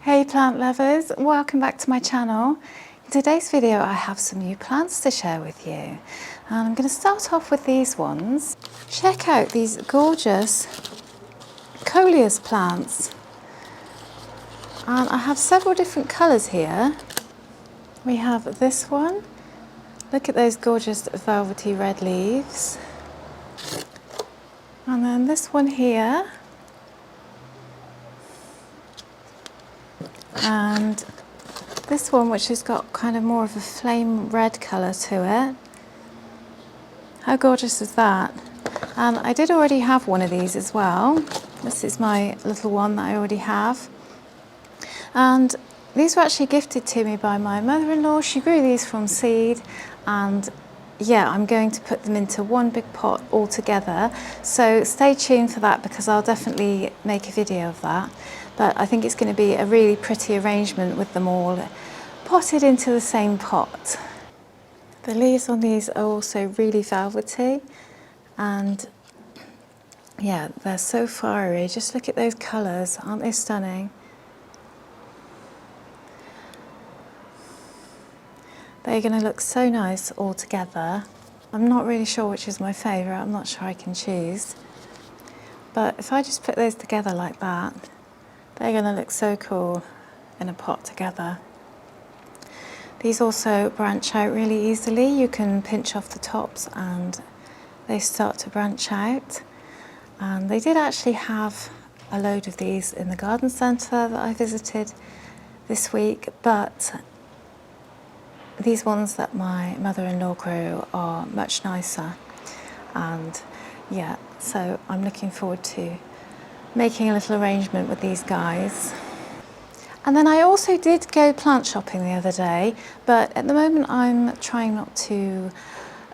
Hey plant lovers, welcome back to my channel. In today's video I have some new plants to share with you. And I'm going to start off with these ones. Check out these gorgeous coleus plants. And I have several different colours here. We have this one. Look at those gorgeous velvety red leaves. And then this one here. And this one, which has got kind of more of a flame red colour to it. How gorgeous is that? And I did already have one of these as well. This is my little one that I already have. And these were actually gifted to me by my mother-in-law. She grew these from seed, and yeah, I'm going to put them into one big pot all together. So stay tuned for that because I'll definitely make a video of that. But I think it's going to be a really pretty arrangement with them all potted into the same pot. The leaves on these are also really velvety, and yeah, they're so fiery. Just look at those colours, aren't they stunning? They're going to look so nice all together. I'm not really sure which is my favourite, I'm not sure I can choose. But if I just put those together like that, they're going to look so cool in a pot together. These also branch out really easily. You can pinch off the tops and they start to branch out. And they did actually have a load of these in the garden centre that I visited this week, but these ones that my mother-in-law grew are much nicer. And yeah, so I'm looking forward to making a little arrangement with these guys. And then I also did go plant shopping the other day, but at the moment I'm trying not to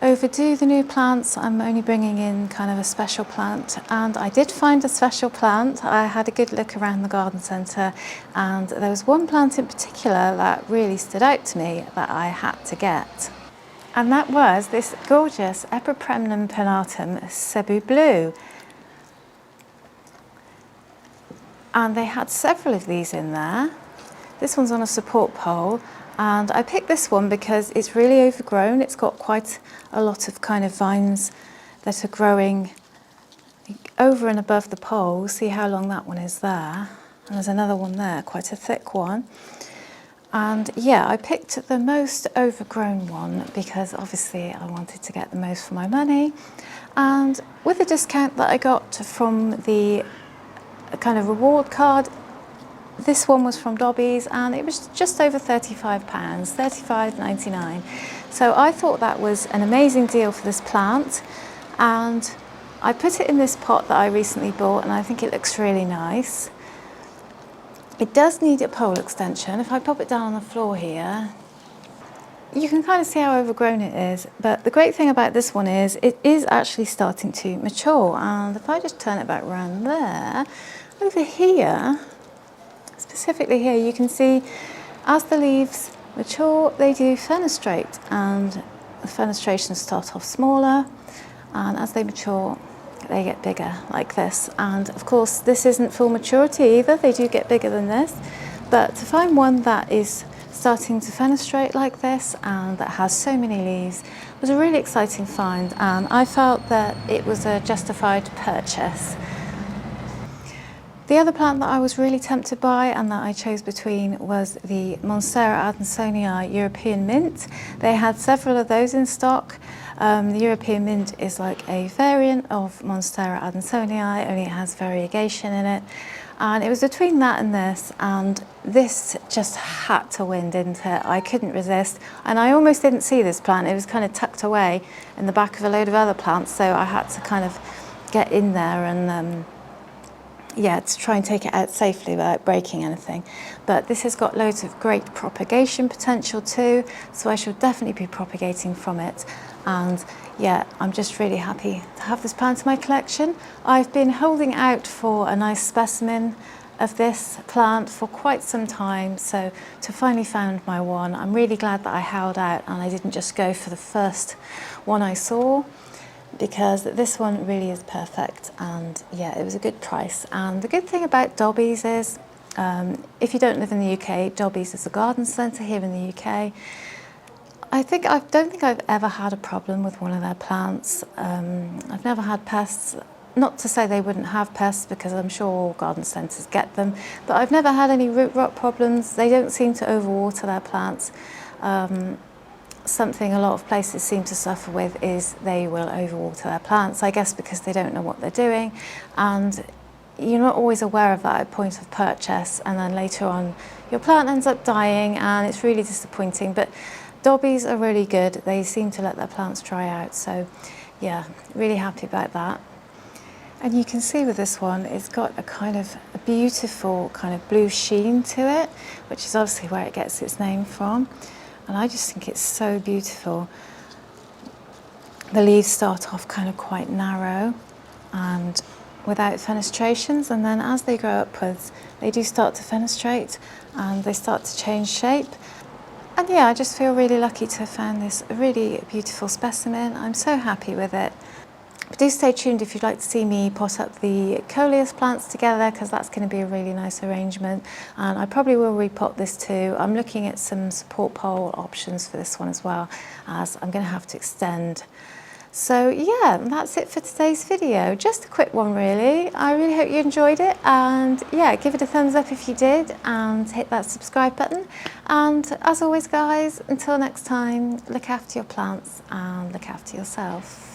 overdo the new plants. I'm only bringing in kind of a special plant, and I did find a special plant. I had a good look around the garden centre, and there was one plant in particular that really stood out to me that I had to get. And that was this gorgeous Epipremnum pinnatum Cebu Blue. And they had several of these in there. This one's on a support pole, and I picked this one because it's really overgrown. It's got quite a lot of kind of vines that are growing over and above the pole. See how long that one is there. And there's another one there, quite a thick one. And yeah, I picked the most overgrown one because obviously I wanted to get the most for my money. And with the discount that I got from the kind of reward card, this one was from Dobbies and it was just over £35, $35.99. So I thought that was an amazing deal for this plant, and I put it in this pot that I recently bought, and I think it looks really nice. It does need a pole extension. If I pop it down on the floor here, you can kind of see how overgrown it is, but the great thing about this one is it is actually starting to mature. And if I just turn it back around there, over here, specifically here, you can see as the leaves mature, they do fenestrate, and the fenestrations start off smaller, and as they mature, they get bigger like this. And of course, this isn't full maturity either. They do get bigger than this, but to find one that is starting to fenestrate like this and that has so many leaves was a really exciting find, and I felt that it was a justified purchase. The other plant that I was really tempted by and that I chose between was the Monstera Adansonii European Mint. They had several of those in stock. The European Mint is like a variant of Monstera Adansonii, only it has variegation in it. And it was between that and this just had to win, didn't it? I couldn't resist. And I almost didn't see this plant. It was kind of tucked away in the back of a load of other plants, so I had to kind of get in there and yeah, to try and take it out safely without breaking anything. But this has got loads of great propagation potential too, so I shall definitely be propagating from it. And yeah, I'm just really happy to have this plant in my collection. I've been holding out for a nice specimen of this plant for quite some time, so to finally find my one, I'm really glad that I held out and I didn't just go for the first one I saw, because this one really is perfect, and yeah, it was a good price. And the good thing about Dobbies is If you don't live in the UK, Dobbies is a garden centre here in the UK. I don't think I've ever had a problem with one of their plants. I've never had pests. Not to say they wouldn't have pests, because I'm sure all garden centres get them, but I've never had any root rot problems. They don't seem to overwater their plants. Something a lot of places seem to suffer with is they will overwater their plants, I guess because they don't know what they're doing, and you're not always aware of that at point of purchase, and then later on your plant ends up dying and it's really disappointing. But Dobbies are really good. They seem to let their plants dry out, so yeah, really happy about that. And you can see with this one, it's got a beautiful kind of blue sheen to it, which is obviously where it gets its name from. And I just think it's so beautiful. The leaves start off kind of quite narrow and without fenestrations, and then as they grow upwards, they do start to fenestrate and they start to change shape. And yeah, I just feel really lucky to have found this really beautiful specimen. I'm so happy with it. But do stay tuned if you'd like to see me pot up the coleus plants together, because that's going to be a really nice arrangement. And I probably will repot this too. I'm looking at some support pole options for this one as well, as I'm going to have to extend. So yeah, that's it for today's video. Just a quick one really. I really hope you enjoyed it, and yeah, give it a thumbs up if you did, and hit that subscribe button. And as always guys, until next time, look after your plants and look after yourself.